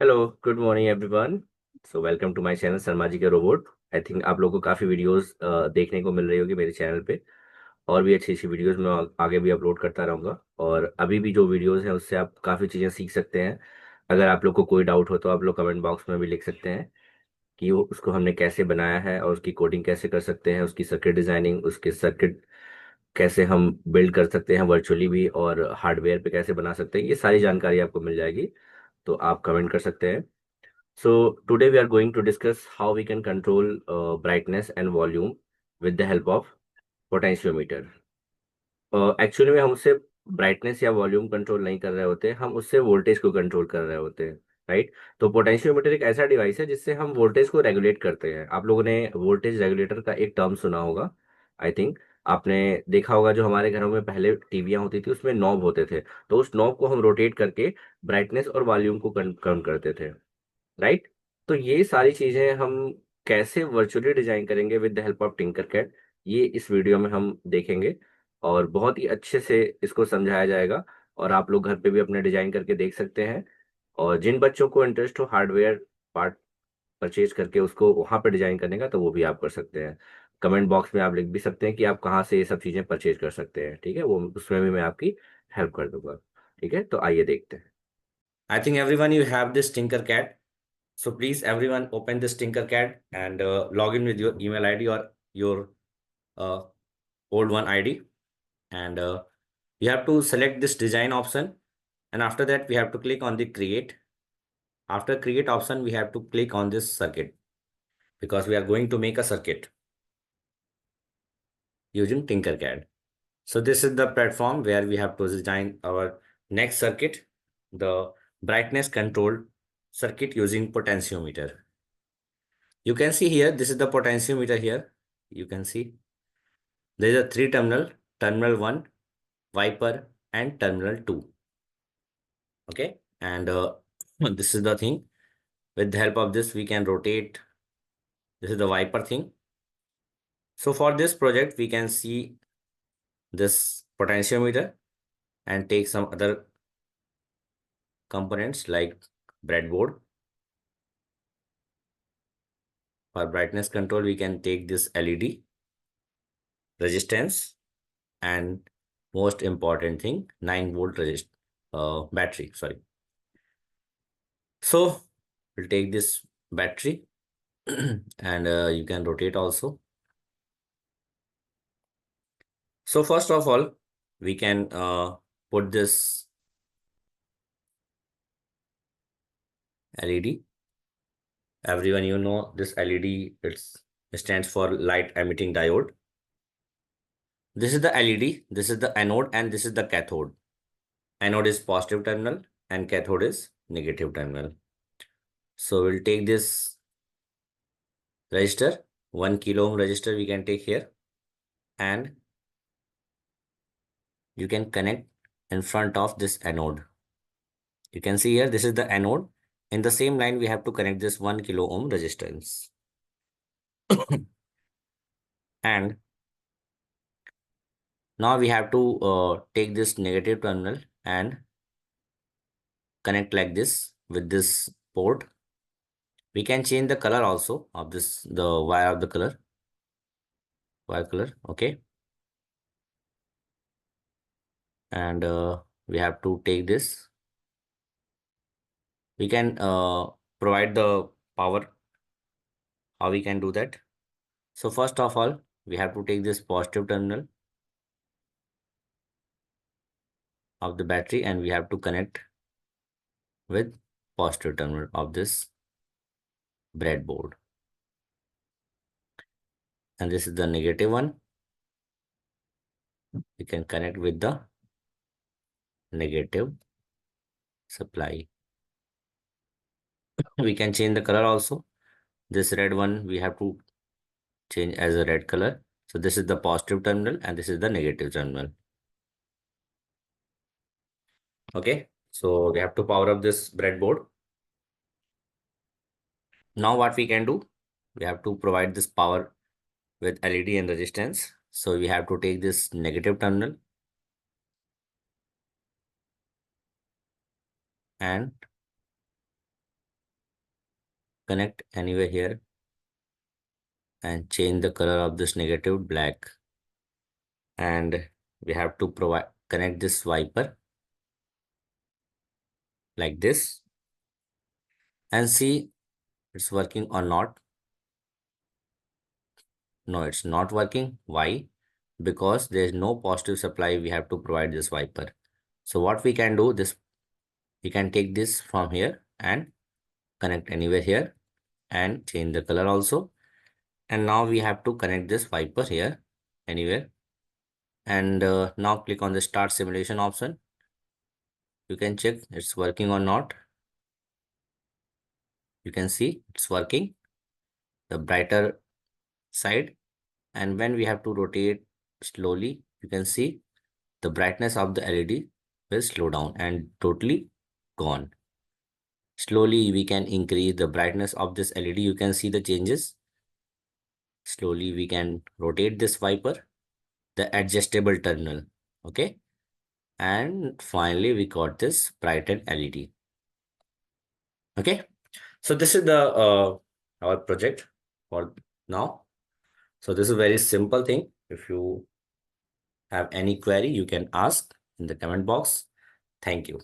Hello good morning everyone. So welcome to my channel Sharma ji के robot. I think आप लोगों को काफ़ी वीडियोस देखने को मिल रही होगी मेरे चैनल पे। और भी अच्छी अच्छी वीडियोस मैं आगे भी अपलोड करता रहूँगा। और अभी भी जो वीडियोस हैं उससे आप काफ़ी चीज़ें सीख सकते हैं। अगर आप लोग को कोई डाउट हो तो आप लोग कमेंट बॉक्स में भी लिख सकते हैं कि वो उसको हमने कैसे बनाया है और उसकी कोडिंग कैसे कर सकते हैं, उसकी सर्किट डिज़ाइनिंग, उसके सर्किट कैसे हम बिल्ड कर सकते हैं वर्चुअली भी, और हार्डवेयर पे कैसे बना सकते हैं, ये सारी जानकारी आपको मिल जाएगी। तो आप कमेंट कर सकते हैं। So today we are going to discuss how we can control brightness and volume with the help of potentiometer. Actually में हम उससे ब्राइटनेस या वॉल्यूम कंट्रोल नहीं कर रहे होते, हम उससे वोल्टेज को कंट्रोल कर रहे होते हैं। राइट। तो पोटेंशियोमीटर एक ऐसा डिवाइस है जिससे हम वोल्टेज को रेगुलेट करते हैं। आप लोगों ने वोल्टेज रेगुलेटर का एक टर्म सुना होगा। आई थिंक आपने देखा होगा, जो हमारे घरों में पहले टीवियां होती थी उसमें नॉब होते थे, तो उस नॉब को हम रोटेट करके ब्राइटनेस और वॉल्यूम को कम करते थे। राइट। तो ये सारी चीजें हम कैसे वर्चुअली डिजाइन करेंगे विद द हेल्प ऑफ टिंकरकैड, ये इस वीडियो में हम देखेंगे। और बहुत ही अच्छे से इसको समझाया जाएगा, और आप लोग घर पे भी अपने डिजाइन करके देख सकते हैं। और जिन बच्चों को इंटरेस्ट हो हार्डवेयर पार्ट परचेज करके उसको वहां पे डिजाइन करने का, तो वो भी आप कर सकते हैं। कमेंट बॉक्स में आप लिख भी सकते हैं कि आप कहाँ से ये सब चीजें परचेज कर सकते हैं। ठीक है, वो उसमें भी मैं आपकी हेल्प कर दूंगा। ठीक है, तो आइए देखते हैं। I think everyone you have this Tinkercad. So please everyone open this Tinkercad and log in with your email ID or your uh, old one ID. And you have to select this design option. And after that, we have to click on the create. After create option, we have to click on this circuit because we are going to make a circuit using Tinkercad. So this is the platform where we have to design our next circuit, the brightness controlled circuit using potentiometer. You can see here, this is the potentiometer here. You can see there is a three terminal, terminal 1, wiper and terminal 2. Okay. And this is the thing. With the help of this, we can rotate. This is the wiper thing. So for this project, we can see this potentiometer and take some other components like breadboard. For brightness control, we can take this LED, resistance, and most important thing, 9-volt battery. Sorry. So we'll take this battery and you can rotate also. So first of all, we can put this LED. Everyone, you know this LED, it stands for light emitting diode. This is the LED, this is the anode, and this is the cathode. Anode is positive terminal and cathode is negative terminal. So we'll take this resistor, 1 kilo ohm resistor we can take here, and you can connect in front of this anode. You can see here, this is the anode. In the same line, we have to connect this 1 kilo ohm resistance. And now we have to take this negative terminal and connect like this with this port. We can change the color also of this, the wire of the color, wire color. Okay. And we have to take this. We can provide the power. How we can do that? So first of all, we have to take this positive terminal of the battery and we have to connect with positive terminal of this breadboard. And this is the negative one. We can connect with the negative supply. We can change the color also. This red one we have to change as a red color. So this is the positive terminal and this is the negative terminal. Okay. So we have to power up this breadboard. Now what we can do, we have to provide this power with LED and resistance. So we have to take this negative terminal and connect anywhere here and change the color of this negative black, and we have to connect this wiper like this and see it's working or not. No, it's not working. Why? Because there is no positive supply. We have to provide this wiper. So what we can do, this we can take this from here and connect anywhere here and change the color also. And now we have to connect this wiper here anywhere. And now click on the start simulation option. You can check it's working or not. You can see it's working, the brighter side. And when we have to rotate slowly, you can see the brightness of the LED will slow down and totally gone. Slowly we can increase the brightness of this LED. You can see the changes. Slowly we can rotate this wiper, the adjustable terminal. Okay. And finally we got this brightened LED. Okay. So this is the our project for now. So this is a very simple thing. If you have any query, you can ask in the comment box. Thank you.